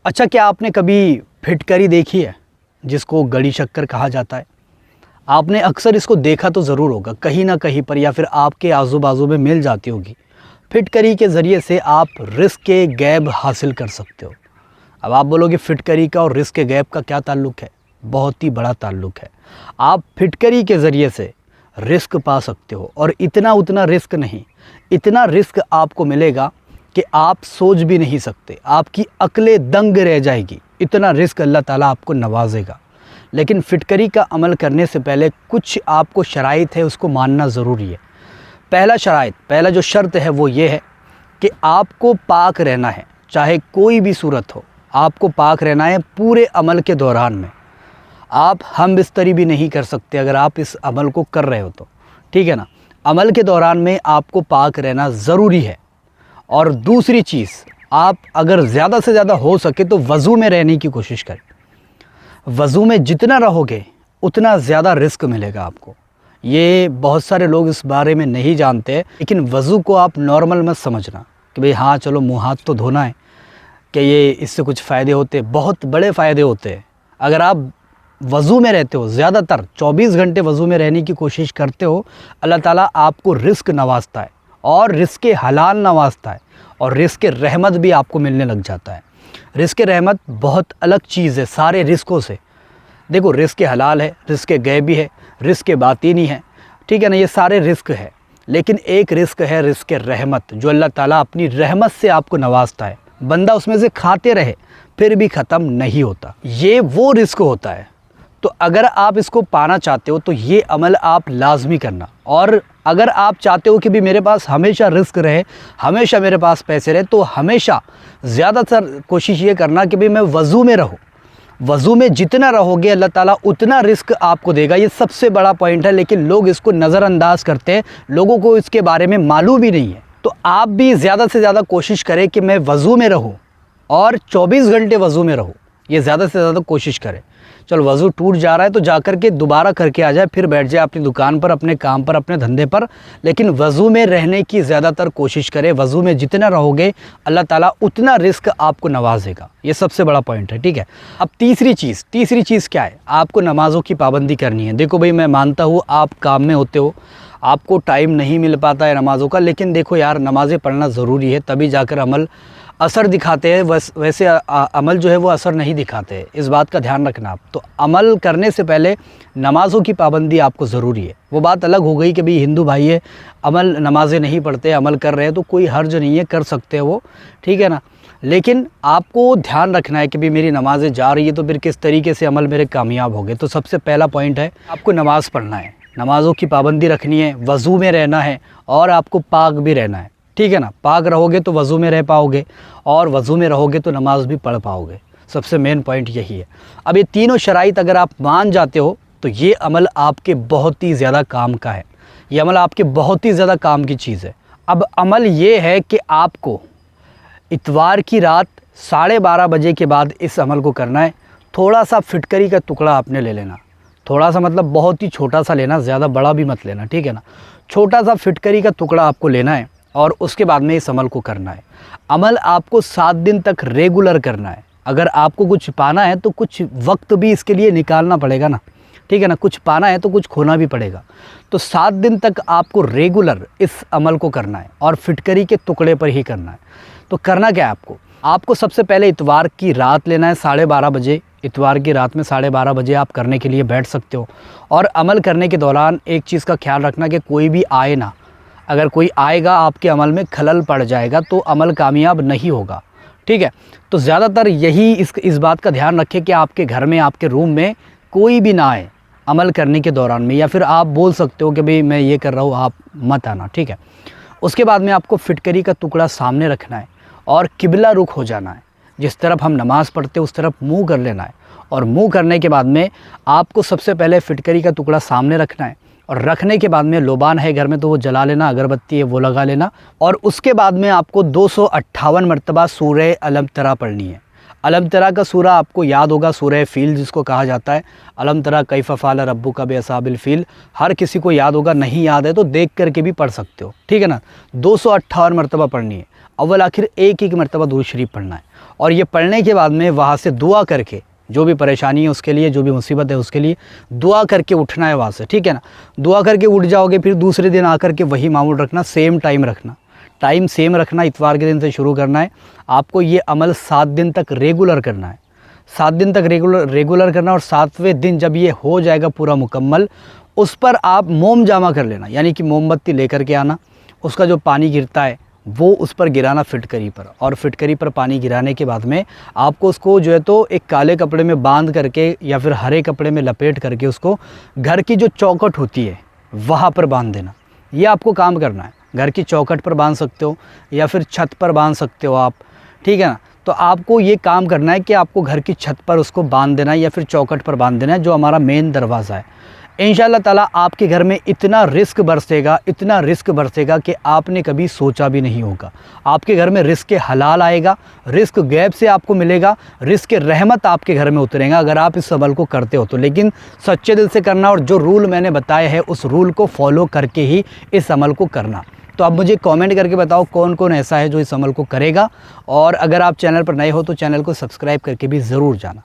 اچھا، کیا آپ نے کبھی پھٹکری دیکھی ہے جس کو گڑی شکر کہا جاتا ہے؟ آپ نے اکثر اس کو دیکھا تو ضرور ہوگا کہیں نہ کہیں پر، یا پھر آپ کے آزو بازو میں مل جاتی ہوگی۔ پھٹکری کے ذریعے سے آپ رزق کے غیب حاصل کر سکتے ہو۔ اب آپ بولو گے پھٹکری کا اور رزق کے غیب کا کیا تعلق ہے؟ بہت ہی بڑا تعلق ہے۔ آپ پھٹکری کے ذریعے سے رزق پا سکتے ہو، اور اتنا رزق نہیں، اتنا رزق آپ کو ملے گا کہ آپ سوچ بھی نہیں سکتے، آپ کی عقلیں دنگ رہ جائے گی، اتنا رزق اللہ تعالیٰ آپ کو نوازے گا۔ لیکن پھٹکری کا عمل کرنے سے پہلے کچھ آپ کو شرائط ہے، اس کو ماننا ضروری ہے۔ پہلا جو شرط ہے وہ یہ ہے کہ آپ کو پاک رہنا ہے، چاہے کوئی بھی صورت ہو، آپ کو پاک رہنا ہے پورے عمل کے دوران میں۔ آپ ہم بستری بھی نہیں کر سکتے اگر آپ اس عمل کو کر رہے ہو تو، ٹھیک ہے نا؟ عمل کے دوران میں آپ کو پاک رہنا ضروری ہے۔ اور دوسری چیز، آپ اگر زیادہ سے زیادہ ہو سکے تو وضو میں رہنے کی کوشش کریں۔ وضو میں جتنا رہو گے اتنا زیادہ رزق ملے گا آپ کو۔ یہ بہت سارے لوگ اس بارے میں نہیں جانتے، لیکن وضو کو آپ نارمل مت سمجھنا کہ بھئی ہاں چلو منہ ہاتھ تو دھونا ہے، کہ یہ اس سے کچھ فائدے ہوتے، بہت بڑے فائدے ہوتے ہیں۔ اگر آپ وضو میں رہتے ہو، زیادہ تر 24 گھنٹے وضو میں رہنے کی کوشش کرتے ہو، اللہ تعالیٰ آپ کو رزق نوازتا ہے، اور رزق حلال نوازتا ہے، اور رزق رحمت بھی آپ کو ملنے لگ جاتا ہے۔ رزق رحمت بہت الگ چیز ہے سارے رزقوں سے۔ دیکھو، رزق حلال ہے، رزق غیبی ہے، رزق باطینی ہے، ٹھیک ہے نا؟ یہ سارے رزق ہے، لیکن ایک رزق ہے رزق رحمت، جو اللہ تعالیٰ اپنی رحمت سے آپ کو نوازتا ہے۔ بندہ اس میں سے کھاتے رہے پھر بھی ختم نہیں ہوتا، یہ وہ رزق ہوتا ہے۔ تو اگر آپ اس کو پانا چاہتے ہو تو یہ عمل آپ لازمی کرنا، اور اگر آپ چاہتے ہو کہ بھی میرے پاس ہمیشہ رزق رہے، ہمیشہ میرے پاس پیسے رہے، تو ہمیشہ زیادہ تر کوشش یہ کرنا کہ بھی میں وضو میں رہوں۔ وضو میں جتنا رہو گے اللہ تعالیٰ اتنا رزق آپ کو دے گا۔ یہ سب سے بڑا پوائنٹ ہے، لیکن لوگ اس کو نظر انداز کرتے ہیں، لوگوں کو اس کے بارے میں معلوم بھی نہیں ہے۔ تو آپ بھی زیادہ سے زیادہ کوشش کریں کہ میں وضو میں رہوں، اور 24 گھنٹے وضو میں رہوں، یہ زیادہ سے زیادہ کوشش کریں۔ چلو وضو ٹوٹ جا رہا ہے تو جا کر کے دوبارہ کر کے آ جائے، پھر بیٹھ جائے اپنی دکان پر، اپنے کام پر، اپنے دھندے پر، لیکن وضو میں رہنے کی زیادہ تر کوشش کرے۔ وضو میں جتنا رہو گے اللہ تعالیٰ اتنا رزق آپ کو نوازے گا۔ یہ سب سے بڑا پوائنٹ ہے، ٹھیک ہے؟ اب تیسری چیز کیا ہے؟ آپ کو نمازوں کی پابندی کرنی ہے۔ دیکھو بھائی، میں مانتا ہوں آپ کام میں ہوتے ہو، آپ کو ٹائم نہیں مل پاتا ہے نمازوں کا، لیکن دیکھو یار، نمازیں پڑھنا ضروری ہے، تبھی جا کر عمل اثر دکھاتے ہیں۔ ویسے عمل جو ہے وہ اثر نہیں دکھاتے، اس بات کا دھیان رکھنا آپ۔ تو عمل کرنے سے پہلے نمازوں کی پابندی آپ کو ضروری ہے۔ وہ بات الگ ہو گئی کہ بھی ہندو بھائی ہے، عمل نمازیں نہیں پڑھتے، عمل کر رہے ہیں، تو کوئی حرج نہیں ہے، کر سکتے ہیں وہ، ٹھیک ہے نا؟ لیکن آپ کو دھیان رکھنا ہے کہ بھی میری نمازیں جا رہی ہے تو پھر کس طریقے سے عمل میرے کامیاب ہو گئے۔ تو سب سے پہلا پوائنٹ ہے، آپ کو نماز پڑھنا ہے، نمازوں کی پابندی رکھنی ہے، وضو میں رہنا ہے، اور آپ کو پاک بھی رہنا ہے، ٹھیک ہے نا؟ پاک رہو گے تو وضو میں رہ پاؤ گے، اور وضو میں رہو گے تو نماز بھی پڑھ پاؤ گے۔ سب سے مین پوائنٹ یہی ہے۔ اب یہ تینوں شرائط اگر آپ مان جاتے ہو تو یہ عمل آپ کے بہت ہی زیادہ کام کا ہے، یہ عمل آپ کے بہت ہی زیادہ کام کی چیز ہے۔ اب عمل یہ ہے کہ آپ کو اتوار کی رات 12:30 بجے کے بعد اس عمل کو کرنا ہے۔ تھوڑا سا پھٹکری کا ٹکڑا آپ نے لے لینا، تھوڑا سا مطلب بہت ہی چھوٹا سا لینا، زیادہ بڑا بھی مت لینا، ٹھیک ہے نا؟ چھوٹا سا پھٹکری کا ٹکڑا آپ کو لینا ہے، اور اس کے بعد میں اس عمل کو کرنا ہے۔ عمل آپ کو 7 دن تک ریگولر کرنا ہے۔ اگر آپ کو کچھ پانا ہے تو کچھ وقت بھی اس کے لیے نکالنا پڑے گا نا، ٹھیک ہے نا؟ کچھ پانا ہے تو کچھ کھونا بھی پڑے گا۔ تو 7 دن تک آپ کو ریگولر اس عمل کو کرنا ہے، اور پھٹکری کے ٹکڑے پر ہی کرنا ہے۔ تو کرنا کیا ہے آپ کو سب سے پہلے اتوار کی رات لینا ہے 12:30 بجے۔ اتوار کی رات میں 12:30 بجے آپ کرنے کے لیے بیٹھ سکتے ہو، اور عمل کرنے کے دوران ایک چیز کا خیال رکھنا کہ کوئی بھی آئے نہ۔ اگر کوئی آئے گا آپ کے عمل میں خلل پڑ جائے گا تو عمل کامیاب نہیں ہوگا، ٹھیک ہے؟ تو زیادہ تر یہی اس بات کا دھیان رکھے کہ آپ کے گھر میں، آپ کے روم میں کوئی بھی نہ آئے عمل کرنے کے دوران میں، یا پھر آپ بول سکتے ہو کہ بھئی میں یہ کر رہا ہوں، آپ مت آنا، ٹھیک ہے؟ اس کے بعد میں آپ کو پھٹکری کا ٹکڑا سامنے رکھنا ہے، اور قبلہ رخ ہو جانا ہے۔ جس طرف ہم نماز پڑھتے اس طرف منہ کر لینا ہے، اور منہ کرنے کے بعد میں آپ کو سب سے پہلے پھٹکری کا ٹکڑا سامنے رکھنا ہے، اور رکھنے کے بعد میں لوبان ہے گھر میں تو وہ جلا لینا، اگربتی ہے وہ لگا لینا، اور اس کے بعد میں آپ کو 258 مرتبہ سورہ الم ترا پڑھنی ہے۔ الم ترا کا سورہ آپ کو یاد ہوگا، سورہ فیل جس کو کہا جاتا ہے، الم ترا کیف فعل ربک باصحاب الفیل، ہر کسی کو یاد ہوگا، نہیں یاد ہے تو دیکھ کر کے بھی پڑھ سکتے ہو، ٹھیک ہے نا؟ 258 مرتبہ پڑھنی ہے، اول آخر ایک مرتبہ درود شریف پڑھنا ہے، اور یہ پڑھنے کے بعد میں وہاں سے دعا کر کے، جو بھی پریشانی ہے اس کے لیے، جو بھی مصیبت ہے اس کے لیے دعا کر کے اٹھنا ہے وہاں سے، ٹھیک ہے نا. دعا کر کے اٹھ جاؤ گے، پھر دوسرے دن آ کر کے وہی معمول رکھنا، سیم ٹائم رکھنا، ٹائم سیم رکھنا، اتوار کے دن سے شروع کرنا ہے. آپ کو یہ عمل 7 دن تک ریگولر کرنا ہے، 7 دن تک ریگولر کرنا. اور 7ویں دن جب یہ ہو جائے گا پورا مکمل، اس پر آپ موم جمع کر لینا، یعنی کہ موم بتی لے کر کے آنا، اس کا جو پانی گرتا ہے وہ اس پر گرانا فٹکری پر، اور فٹکری پر پانی گرانے کے بعد میں آپ کو اس کو جو ہے تو ایک کالے کپڑے میں باندھ کر کے یا پھر ہرے کپڑے میں لپیٹ کر کے اس کو گھر کی جو چوکٹ ہوتی ہے وہاں پر باندھ دینا. یہ آپ کو کام کرنا ہے، گھر کی چوکٹ پر باندھ سکتے ہو یا پھر چھت پر باندھ سکتے ہو آپ، ٹھیک ہے نا. تو آپ کو یہ کام کرنا ہے کہ آپ کو گھر کی چھت پر اس کو باندھ دینا ہے یا پھر چوکٹ پر باندھ دینا ہے، جو ہمارا مین دروازہ ہے. انشاءاللہ تعالیٰ آپ کے گھر میں اتنا رزق برسے گا، اتنا رزق برسے گا کہ آپ نے کبھی سوچا بھی نہیں ہوگا. آپ کے گھر میں رزق حلال آئے گا، رزق غیب سے آپ کو ملے گا، رزق رحمت آپ کے گھر میں اترے گا اگر آپ اس عمل کو کرتے ہو تو. لیکن سچے دل سے کرنا، اور جو رول میں نے بتایا ہے اس رول کو فالو کر کے ہی اس عمل کو کرنا. تو اب مجھے کامنٹ کر کے بتاؤ کون کون ایسا ہے جو اس عمل کو کرے گا. اور اگر آپ چینل پر نئے ہو تو چینل کو سبسکرائب کر کے بھی ضرور جانا.